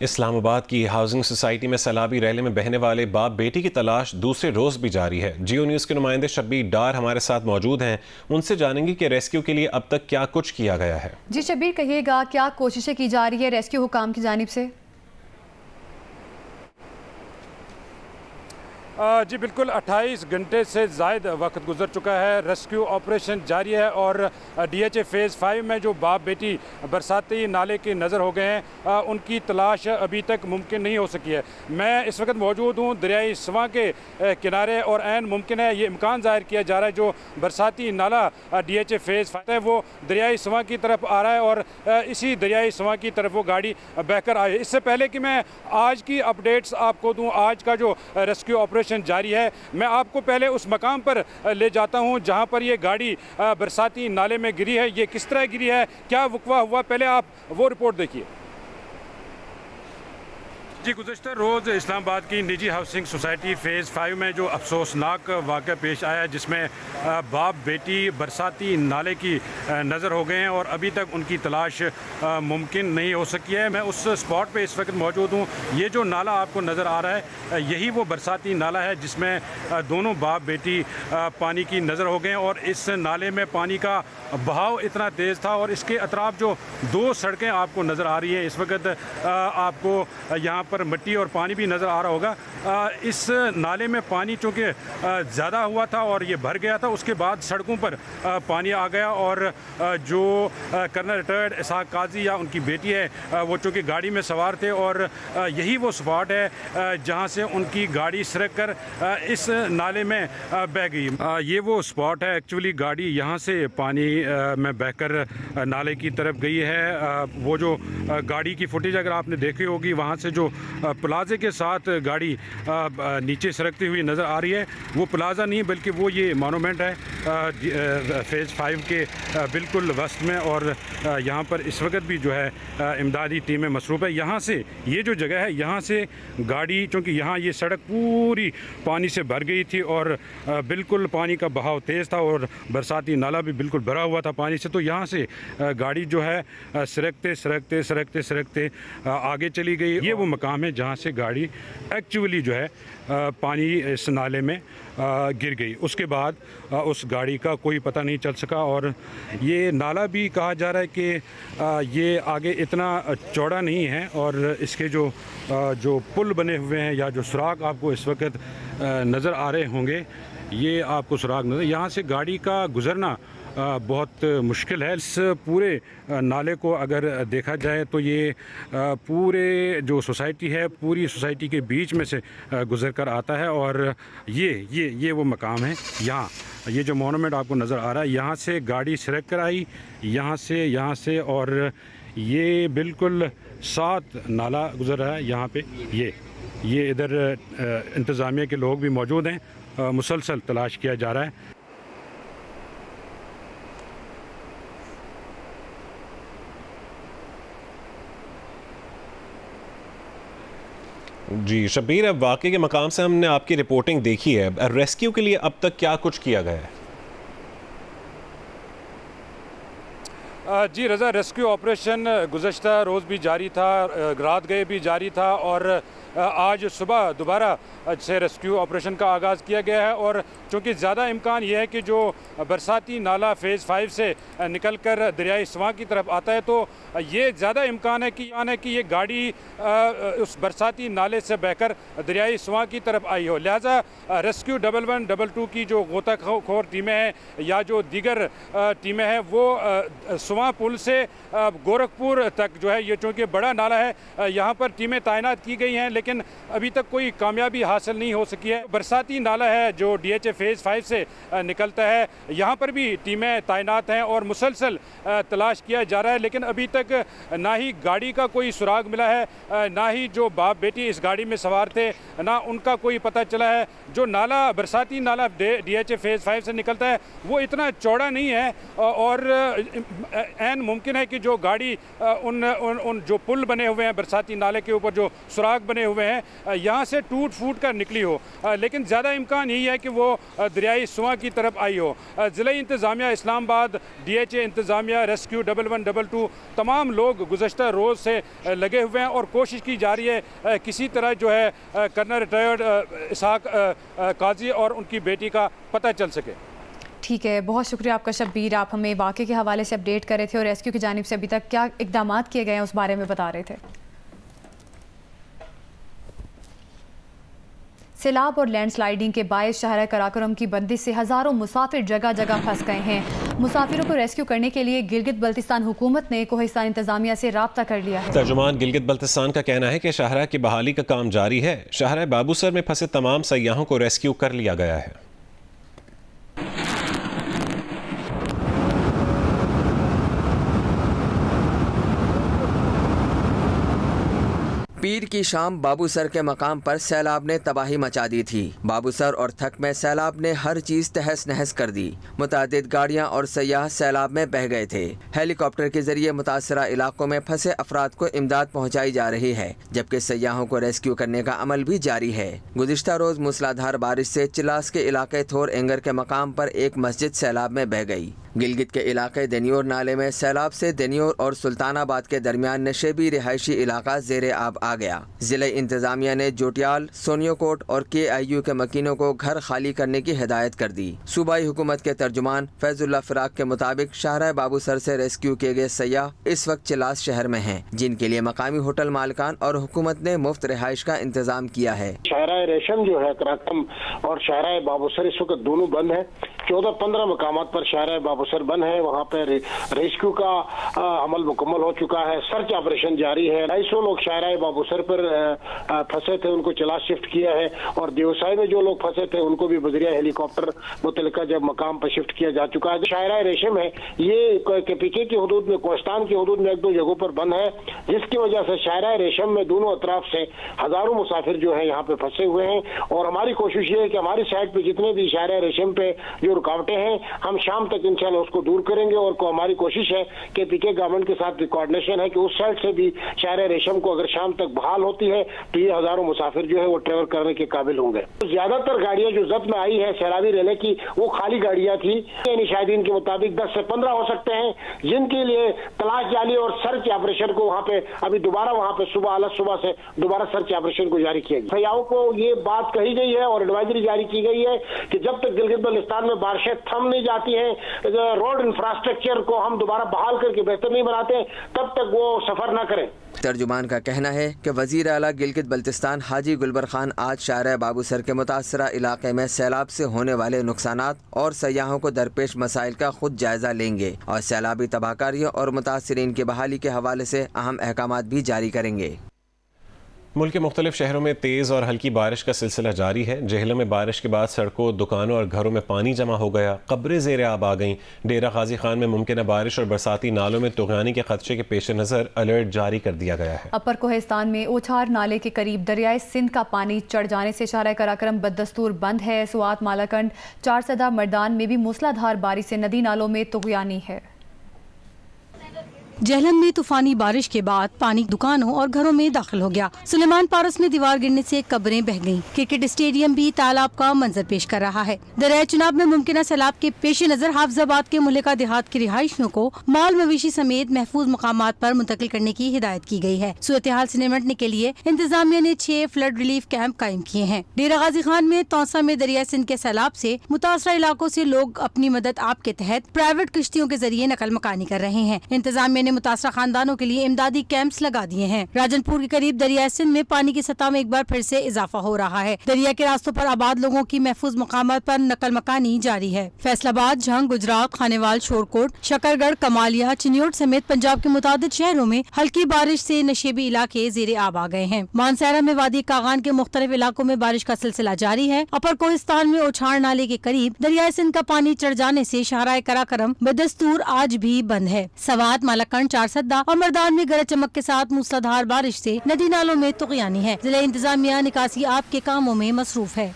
इस्लामाबाद की housing society में सैलाबी rally में बहने वाले बाप बेटी की तलाश दूसरे रोज भी जारी है। जियो न्यूज़ के नुमाइंदे शब्बीर डार हमारे साथ मौजूद हैं। उनसे जानेंगे कि रेस्क्यू के लिए अब तक क्या कुछ किया गया है। जी शब्बीर, कहिएगा क्या कोशिशें की जा रही है रेस्क्यू हुकाम की जानिब से? जी बिल्कुल, 28 घंटे से ज़ायद वक्त गुजर चुका है। रेस्क्यू ऑपरेशन जारी है और DHA फ़ेज़ 5 में जो बाप बेटी बरसाती नाले के नज़र हो गए हैं, उनकी तलाश अभी तक मुमकिन नहीं हो सकी है। मैं इस वक्त मौजूद हूँ दरियाई स्वा के किनारे और ऐन मुमकिन है, ये इम्कान ज़ाहिर किया जा रहा है जो बरसाती नाला DHA फ़ेज़ 5 है वो दरियाई स्वा की तरफ आ रहा है और इसी दरियाई स्वा की तरफ वो गाड़ी बहकर आए। इससे पहले कि मैं आज की अपडेट्स आपको दूँ, आज का जो रेस्क्यू ऑपरेशन जारी है, मैं आपको पहले उस मकाम पर ले जाता हूं जहां पर ये गाड़ी बरसाती नाले में गिरी है। ये किस तरह गिरी है, क्या वक़्वा हुआ, पहले आप वो रिपोर्ट देखिए। जी, गुज़श्ता रोज़ इस्लामाबाद की निजी हाउसिंग सोसाइटी फ़ेज़ 5 में जो अफसोसनाक वाक़या पेश आया है, जिसमें बाप बेटी बरसाती नाले की नज़र हो गए हैं और अभी तक उनकी तलाश मुमकिन नहीं हो सकी है। मैं उस स्पॉट पे इस वक्त मौजूद हूँ। ये जो नाला आपको नज़र आ रहा है, यही वो बरसाती नाला है जिसमें दोनों बाप बेटी पानी की नज़र हो गए हैं और इस नाले में पानी का बहाव इतना तेज़ था और इसके अतराफ जो दो सड़कें आपको नज़र आ रही हैं इस वक्त, आपको यहाँ पर मिट्टी और पानी भी नज़र आ रहा होगा। इस नाले में पानी चूँकि ज़्यादा हुआ था और ये भर गया था, उसके बाद सड़कों पर पानी आ गया और जो कर्नल रिटायर्ड इसाक काजी या उनकी बेटी है, वो चूँकि गाड़ी में सवार थे और यही वो स्पॉट है जहाँ से उनकी गाड़ी सरक कर इस नाले में बह गई। ये वो स्पॉट है, एक्चुअली गाड़ी यहाँ से पानी में बहकर नाले की तरफ गई है। वो जो गाड़ी की फुटेज अगर आपने देखी होगी, वहाँ से जो प्लाजे के साथ गाड़ी नीचे सरकती हुई नज़र आ रही है, वो प्लाजा नहीं बल्कि वो ये मोनूमेंट है फ़ेज़ 5 के बिल्कुल वस्त में। और यहाँ पर इस वक्त भी जो है इमदादी टीमें मसरूफ़ है। यहाँ से ये जो जगह है, यहाँ से गाड़ी, चूँकि यहाँ ये सड़क पूरी पानी से भर गई थी और बिल्कुल पानी का बहाव तेज़ था और बरसाती नाला भी बिल्कुल भरा हुआ था पानी से, तो यहाँ से गाड़ी जो है सरकते सरकते सरकते सरकते आगे चली गई। ये वो मकाम है जहाँ से गाड़ी एक्चुअली जो है पानी इस नाले में गिर गई। उसके बाद उस गाड़ी का कोई पता नहीं चल सका और ये नाला भी कहा जा रहा है कि ये आगे इतना चौड़ा नहीं है और इसके जो पुल बने हुए हैं या जो सुराख आपको इस वक्त नज़र आ रहे होंगे, ये आपको सुराख नज़र, यहाँ से गाड़ी का गुज़रना बहुत मुश्किल है। इस पूरे नाले को अगर देखा जाए तो ये पूरे जो सोसाइटी है, पूरी सोसाइटी के बीच में से गुज़र कर आता है और ये वो मकाम है। यहाँ ये जो मोनूमेंट आपको नज़र आ रहा है, यहाँ से गाड़ी सरक कर आई, यहाँ से और ये बिल्कुल साथ नाला गुज़र रहा है। यहाँ पे ये इधर इंतज़ामिया के लोग भी मौजूद हैं, मुसलसल तलाश किया जा रहा है। जी शब्बीर, अब वाक़े के मकाम से हमने आपकी रिपोर्टिंग देखी है। रेस्क्यू के लिए अब तक क्या कुछ किया गया है? जी रज़ा, रेस्क्यू ऑपरेशन गुज़श्ता रोज़ भी जारी था, रात गए भी जारी था और आज सुबह दोबारा से रेस्क्यू ऑपरेशन का आगाज़ किया गया है। और चूँकि ज़्यादा इम्कान यह है कि जो बरसाती नाला फ़ेज़ 5 से निकल कर दरियाई स्वा की तरफ आता है, तो ये ज़्यादा इम्कान है कि ये गाड़ी उस बरसाती नाले से बहकर दरियाई स्वा की तरफ आई हो। लिहाजा रेस्क्यू 1112 की जो गोताखोर टीमें हैं या जो दीगर टीमें हैं, वो स्वा पुल से गोरखपुर तक जो है, ये चूँकि बड़ा नाला है, यहाँ पर टीमें तैनात की गई हैं, लेकिन अभी तक कोई कामयाबी हासिल नहीं हो सकी है। बरसाती नाला है जो DHA फ़ेज़ 5 से निकलता है, यहाँ पर भी टीमें तैनात हैं और मुसलसल तलाश किया जा रहा है, लेकिन अभी तक ना ही गाड़ी का कोई सुराग मिला है, ना ही जो बाप बेटी इस गाड़ी में सवार थे, ना उनका कोई पता चला है। जो नाला बरसाती नाला DHA फ़ेज़ 5 से निकलता है वो इतना चौड़ा नहीं है और ऐन मुमकिन है कि जो गाड़ी उन जो पुल बने हुए हैं बरसाती नाले के ऊपर, जो सुराग बने हुए हैं यहाँ से टूट फूट कर निकली हो, लेकिन ज़्यादा इम्कान यही है कि वो दरियाई सुआ की तरफ आई हो। ज़िला इंतज़ामिया इस्लामाबाद, DHA इंतज़ामिया, रेस्क्यू 1112 तमाम लोग गुज़श्ता रोज़ से लगे हुए हैं और कोशिश की जा रही है किसी तरह जो है कर्नल रिटायर्ड इसहाक काजी और उनकी बेटी का पता चल सके। ठीक है, बहुत शुक्रिया आपका शब्बीर, आप हमें वाक़े के हवाले से अपडेट कर रहे थे और रेस्क्यू की जानिब से अभी तक क्या इक़दाम किए गए हैं उस बारे में बता रहे थे। सैलाब और लैंडस्लाइडिंग के बायस शहर कराकोरम की बंदिश से हज़ारों मुसाफिर जगह जगह फंस गए हैं। मुसाफिरों को रेस्क्यू करने के लिए गिलगित बल्तिस्तान हुकूमत ने कोहिस्तान इंतजामिया से राब्ता कर लिया है। तर्जुमान गिलगित बल्तिस्तान का कहना है कि शाहरा की बहाली का काम जारी है। शाहरा बाबूसर में फंसे तमाम सयाहों को रेस्क्यू कर लिया गया है। पीर की शाम बाबूसर के मकाम पर सैलाब ने तबाही मचा दी थी। बाबूसर और थक में सैलाब ने हर चीज तहस नहस कर दी। मुतादिद गाड़ियां और सयाह सैलाब में बह गए थे। हेलीकॉप्टर के जरिए मुतासरा इलाकों में फंसे अफराद को इमदाद पहुंचाई जा रही है, जबकि सयाहों को रेस्क्यू करने का अमल भी जारी है। गुज़िश्ता रोज मूसलाधार बारिश से चिलास के इलाके थोर एंगर के मकाम पर एक मस्जिद सैलाब में बह गई। गिलगित के इलाके दनियोर नाले में सैलाब से दनियोर और सुल्तानाबाद के दरमियान नशेबी रिहायशी इलाका जेरे आब आ गया। जिला इंतजामिया ने जोटियाल, सोनियोकोट और KIU के मकीनों को घर खाली करने की हिदायत कर दी। सूबाई हुकूमत के तर्जुमान फैजुल्ला फिराक के मुताबिक शाहरा बाबूसर से रेस्क्यू किए गए सयाह इस वक्त चिलास शहर में हैं, जिनके लिए मकामी होटल मालिकान और हुकूमत ने मुफ्त रिहाइश का इंतजाम किया है। शाहरा रेशम जो है कराकम और शाहरा बाबूसर इस वक्त दोनों बंद है। 14-15 मकामात पर शाहरा बाबूसर बंद है। वहाँ पर रेस्क्यू का अमल मुकम्मल हो चुका है। सर्च ऑपरेशन जारी है। 250 लोग शाहरा बाबूसर पर फंसे थे, उनको चिलास शिफ्ट किया है और देवसाई में जो लोग फंसे थे उनको भी बजरिया हेलीकॉप्टर मुतलका जब मकाम पर शिफ्ट किया जा चुका है। शाहरा रेशम है ये KPK की हदूद में, कोहिस्तान की हदूद में 1-2 जगहों पर बंद है, जिसकी वजह से शाहरा रेशम में दोनों अतराफ से हजारों मुसाफिर जो है यहाँ पे फंसे हुए हैं। और हमारी कोशिश ये है कि हमारी साइड पे जितने भी शाहरा रेशम पे जो रुकावटें हैं हम शाम तक इंशाल्लाह उसको दूर करेंगे। और हमारी कोशिश है कि PK गवर्नमेंट के साथ कोऑर्डिनेशन है कि उस साइड से भी शाहरा रेशम को अगर शाम तक बहाल होती है तो ये हजारों मुसाफिर जो है वो ट्रेवल करने के काबिल होंगे। तो ज्यादातर गाड़ियां जो जब्त में आई है सैलाबी रेले की वो खाली गाड़ियां थी। शाहिदीन के मुताबिक 10 से 15 हो सकते हैं जिनके लिए तलाश जाली और सर्च ऑपरेशन को वहाँ पे अभी दोबारा वहाँ पे सुबह से दोबारा सर्च ऑपरेशन को जारी किया गया। सयाहों को ये बात कही गई है और एडवाइजरी जारी की गई है कि जब तक गिलगित बल्तिस्तान में बारिशें थम नहीं जाती हैं, रोड इंफ्रास्ट्रक्चर को हम दोबारा बहाल करके बेहतर नहीं बनाते, तब तक वो सफर न करें। तर्जुमान का कहना है कि वज़ीर आला गिलगित बल्तिस्तान हाजी गुलबर खान आज शाहरा बाबूसर के मुतासरा इलाके में सैलाब से होने वाले नुकसानात और सयाहों को दरपेश मसाइल का खुद जायजा लेंगे और सैलाबी तबाहकारियों और मुतासरीन की बहाली के हवाले से अहम अहकामात भी जारी करेंगे। मुल्क के मुख्तलिफ शहरों में तेज़ और हल्की बारिश का सिलसिला जारी है। जेहलम में बारिश के बाद सड़कों, दुकानों और घरों में पानी जमा हो गया। कब्रें ज़ेरे आब आ गईं। डेरा गाजी खान में मुमकिन बारिश और बरसाती नालों में तुग़यानी के खदशे के पेश नज़र अलर्ट जारी कर दिया गया है। अपर कोहिस्तान में ओछार नाले के करीब दरियाए सिंध का पानी चढ़ जाने से शाहरा कराकरम बददस्तूर बंद है। सुआत, मालाकंड, चारसदा, मर्दान में भी मूसलाधार बारिश से नदी नालों में तुग़यानी है। जेहलम में तूफानी बारिश के बाद पानी दुकानों और घरों में दाखिल हो गया। सुलेमान पारस में दीवार गिरने से कब्रें बह गईं। क्रिकेट स्टेडियम भी तालाब का मंजर पेश कर रहा है। दरिया चुनाब में मुमकिन सैलाब के पेश नजर हाफजाबाद के मुल्लिका देहात की रिहायशियों को माल मवेशी समेत महफूज मकामात पर मुंतकिल करने की हिदायत की गई है। सूरत हाल से निपटने के लिए इंतजामिया ने 6 फ्लड रिलीफ कैंप कायम किए हैं। डेरा गाजी खान में तौसा में दरिया सिंध के सैलाब से मुतासरा इलाकों से लोग अपनी मदद आप के तहत प्राइवेट किश्तियों के जरिए नकल मकानी कर रहे हैं। इंतजामिया ने मुतासरा खानदानों के लिए इमदादी कैंप्स लगा दिए हैं। राजनपुर के करीब दरिया सिंध में पानी की सतह में एक बार फिर से इजाफा हो रहा है। दरिया के रास्तों पर आबाद लोगों की महफूज मकामात पर नकल मकानी जारी है। फैसलाबाद, झंग, गुजरात, खानेवाल, शोरकोट, शकरगढ़, कमालिया, चिन्योट समेत पंजाब के मुतादिद शहरों में हल्की बारिश से नशेबी इलाके जेरे आब आ गए हैं। मानसहरा में वादी कागान के मुख्तलिफ इलाकों में बारिश का सिलसिला जारी है। अपर कोहिस्तान में ओछार नाले के करीब दरिया सिंध का पानी चढ़ जाने से शाहरा कराकरम बदस्तूर आज भी बंद है। सवात, मालाकंड, चारसदा और मर्दान में गरज चमक के साथ मूसलाधार बारिश से नदी नालों में तुग़यानी है। जिला इंतजामिया निकासी आप के कामों में मसरूफ है।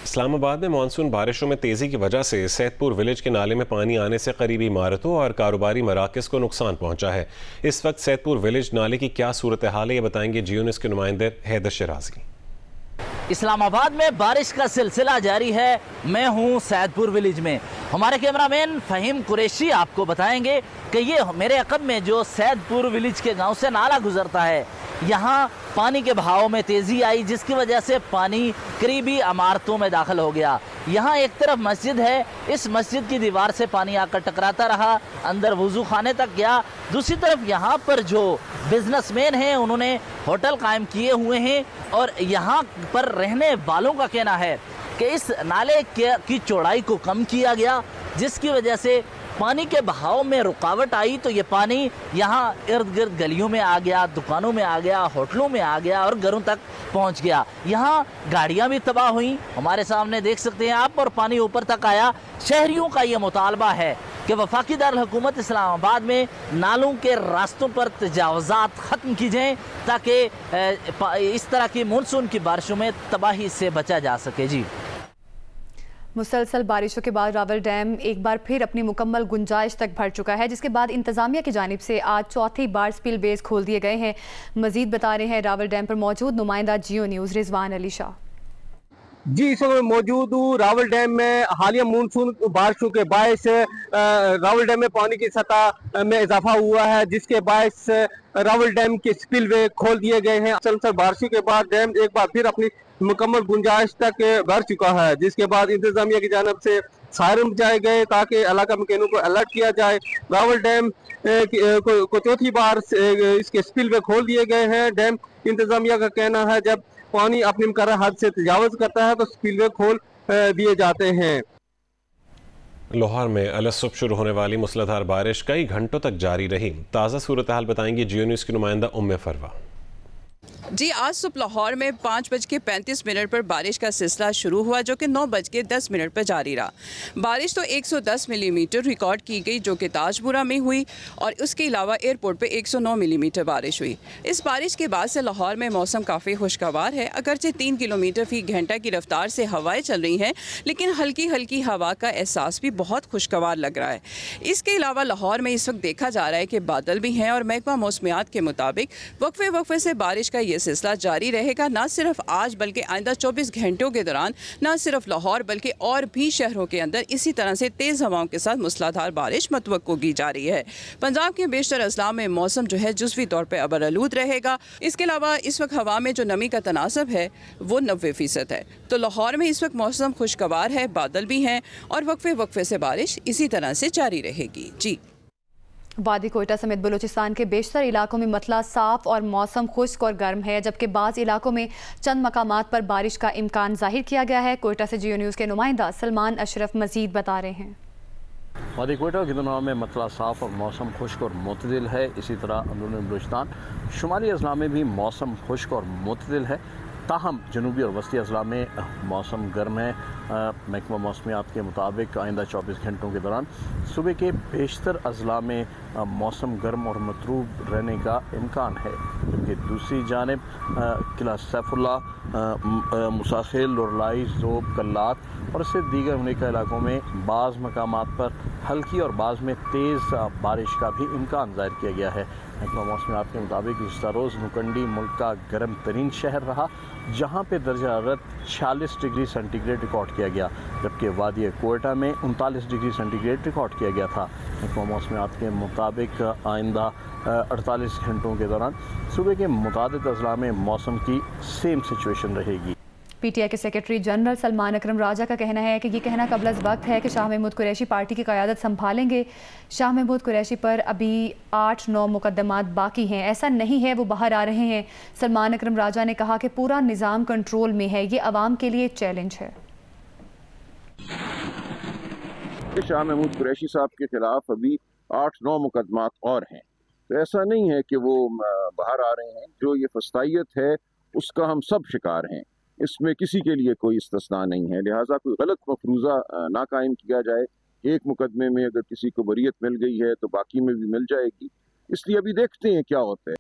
इस्लामाबाद में मानसून बारिशों में तेज़ी की वजह से सैदपुर विलेज के नाले में पानी आने से करीबी इमारतों और कारोबारी मराकज़ को नुकसान पहुंचा है। इस वक्त सैदपुर विलेज नाले की क्या सूरत हाल है, ये बताएंगे जियो न्यूज़ के नुमाइंदे हैदर शराजी। इस्लामाबाद में बारिश का सिलसिला जारी है। मैं हूं सैदपुर विलेज में। हमारे कैमरामैन फहीम कुरैशी आपको बताएंगे कि ये मेरे अकब में जो सैदपुर विलेज के गांव से नाला गुजरता है, यहाँ पानी के बहाव में तेज़ी आई, जिसकी वजह से पानी करीबी इमारतों में दाखिल हो गया। यहाँ एक तरफ मस्जिद है, इस मस्जिद की दीवार से पानी आकर टकराता रहा, अंदर वुजू खाने तक गया। दूसरी तरफ यहाँ पर जो बिजनेसमैन हैं उन्होंने होटल कायम किए हुए हैं और यहाँ पर रहने वालों का कहना है कि इस नाले की चौड़ाई को कम किया गया, जिसकी वजह से पानी के बहाव में रुकावट आई तो ये पानी यहाँ इर्द गिर्द गलियों में आ गया, दुकानों में आ गया, होटलों में आ गया और घरों तक पहुँच गया। यहाँ गाड़ियाँ भी तबाह हुई, हमारे सामने देख सकते हैं आप, और पानी ऊपर तक आया। शहरियों का ये मुतालबा है कि वफाकी दारुल हुकूमत इस्लामाबाद में नालों के रास्तों पर तजावुज़ात ख़त्म की जाएँ ताकि इस तरह की मानसून की बारिशों में तबाही से बचा जा सके। जी, मुसलसल बारिशों के बाद रावल डैम एक बार फिर अपनी मुकम्मल गुंजाइश तक भर चुका है, जिसके बाद इंतजामिया की जानिब से आज चौथी बार स्पिल बेस खोल दिए गए हैं। मजीद बता रहे हैं रावल डैम पर मौजूद नुमाइंदा जियो न्यूज़ रिजवान अली शाह। जी, इस वक्त मौजूद हूँ रावल डैम में। हालिया मानसून बारिशों के बायस रावल डैम में पानी की सतह में इजाफा हुआ है, जिसके बायस रावल डैम के स्पिलवे खोल दिए गए हैं। मुसलसल बारिशों के बाद डैम एक बार फिर अपनी मुकम्मल गुंजाइश तक भर चुका है, जिसके बाद इंतजामिया की जानिब से सायरन बजाए गए ताकि इलाका मकीनों को अलर्ट किया जाए। रावल डैम को चौथी बार इसके स्पिलवे खोल दिए गए हैं। डैम इंतजामिया का कहना है जब पानी अपनी मुकर्रर हद से तजावुज़ करता है तो स्पिलवे खोल दिए जाते हैं। लाहौर में अलसुब शुरू होने वाली मूसलाधार बारिश कई घंटों तक जारी रही। ताज़ा सूरत हाल बताएंगी जियो न्यूज़ की नुमाइंदा उम्मे फरवा। जी, आज सुबह लाहौर में 5:35 पर बारिश का सिलसिला शुरू हुआ, जो कि 9:10 पर जारी रहा। बारिश तो 110 मिलीमीटर रिकॉर्ड की गई, जो कि ताजपुरा में हुई, और उसके अलावा एयरपोर्ट पे 109 मिलीमीटर बारिश हुई। इस बारिश के बाद से लाहौर में मौसम काफ़ी खुशगवार है। अगरचे 3 किलोमीटर फी घंटा की रफ्तार से हवाएं चल रही हैं, लेकिन हल्की हल्की हवा का एहसास भी बहुत खुशगवार लग रहा है। इसके अलावा लाहौर में इस वक्त देखा जा रहा है कि बादल भी हैं और महकमा मौसमियात के मुताबिक वक्फे वक्फे से बारिश का ये सिलसिला जारी रहेगा। ना सिर्फ आज बल्कि आइंदा 24 घंटों के दौरान ना सिर्फ लाहौर बल्कि और भी शहरों के अंदर इसी तरह से तेज़ हवाओं के साथ मूसलाधार बारिश मतवक्को की जा रही है। पंजाब के बेशतर अजला में मौसम जो है जुज़वी तौर पर अबरआलूद रहेगा। इसके अलावा इस वक्त हवा में जो नमी का तनासब है वो 90% है। तो लाहौर में इस वक्त मौसम खुशगवार है, बादल भी हैं और वक्फे वक्फे से बारिश इसी तरह से जारी रहेगी। जी, वादी कोयटा समेत बलूचिस्तान के बेशतर इलाकों में मतला साफ और मौसम खुश्क और गर्म है, जबकि बाज़ इलाकों में चंद मकामात पर बारिश का इम्कान जाहिर किया गया है। कोयटा से जियो न्यूज़ के नुमाइंदा सलमान अशरफ मजीद बता रहे हैं। वादी कोयटा के दिनों में मतला साफ और मौसम खुश्क और मुतदिल है। इसी तरह अंदरूनी बलूचिस्तान शुमाली अजला में भी मौसम खुश्क और मुतदिल है। ताहम जनूबी और वस्ती अजला में मौसम गर्म है। महकमा मौसमियात के मुताबिक आइंदा 24 घंटों के दौरान सुबह के बेशतर अजला में मौसम गर्म और मतरूब रहने का इम्कान है, जबकि दूसरी जानिब किला सैफुल्ला, मुसाखिल, लोरलाई, ज़ोब, कल्लात और इससे दीगर होने के इलाकों में बाज़ मकामात पर हल्की और बाज़ में तेज़ बारिश का भी इम्कान ज़ाहिर किया गया है। महकमा मौसमियात के मुताबिक गुज़श्ता रोज़ नुकंडी मुल्क का गर्म तरीन शहर रहा, जहाँ पे दर्जा हरारत 46 डिग्री सेंटीग्रेड रिकॉर्ड किया गया, जबकि वादी कोयटा में 39 डिग्री सेंटीग्रेड रिकॉर्ड किया गया था। महकमा मौसमियात के मुताबिक आइंदा 48 घंटों के दौरान सुबह के मुतादिद अजला में मौसम की सेम सिचुएशन रहेगी। पीटीआई के सेक्रेटरी जनरल सलमान अकरम राजा का कहना है कि ये कहना कबल वक्त है कि शाह महमूद कुरैशी पार्टी की क़यादत संभालेंगे। शाह महमूद कुरैशी पर अभी 8-9 मुकदमात बाकी हैं। ऐसा नहीं है वो बाहर आ रहे हैं। सलमान अकरम राजा ने कहा कि पूरा निज़ाम कंट्रोल में है, ये अवाम के लिए चैलेंज है। शाह महमूद कुरैशी साहब के खिलाफ अभी 8-9 मुकदमात और हैं, तो ऐसा नहीं है कि वो बाहर आ रहे हैं। जो ये फस्तायत है उसका हम सब शिकार हैं, इसमें किसी के लिए कोई इस्तिस्ना नहीं है। लिहाजा कोई गलत मफरूज़ा ना कायम किया जाए। एक मुकदमे में अगर किसी को बरीयत मिल गई है तो बाकी में भी मिल जाएगी, इसलिए अभी देखते हैं क्या होता है।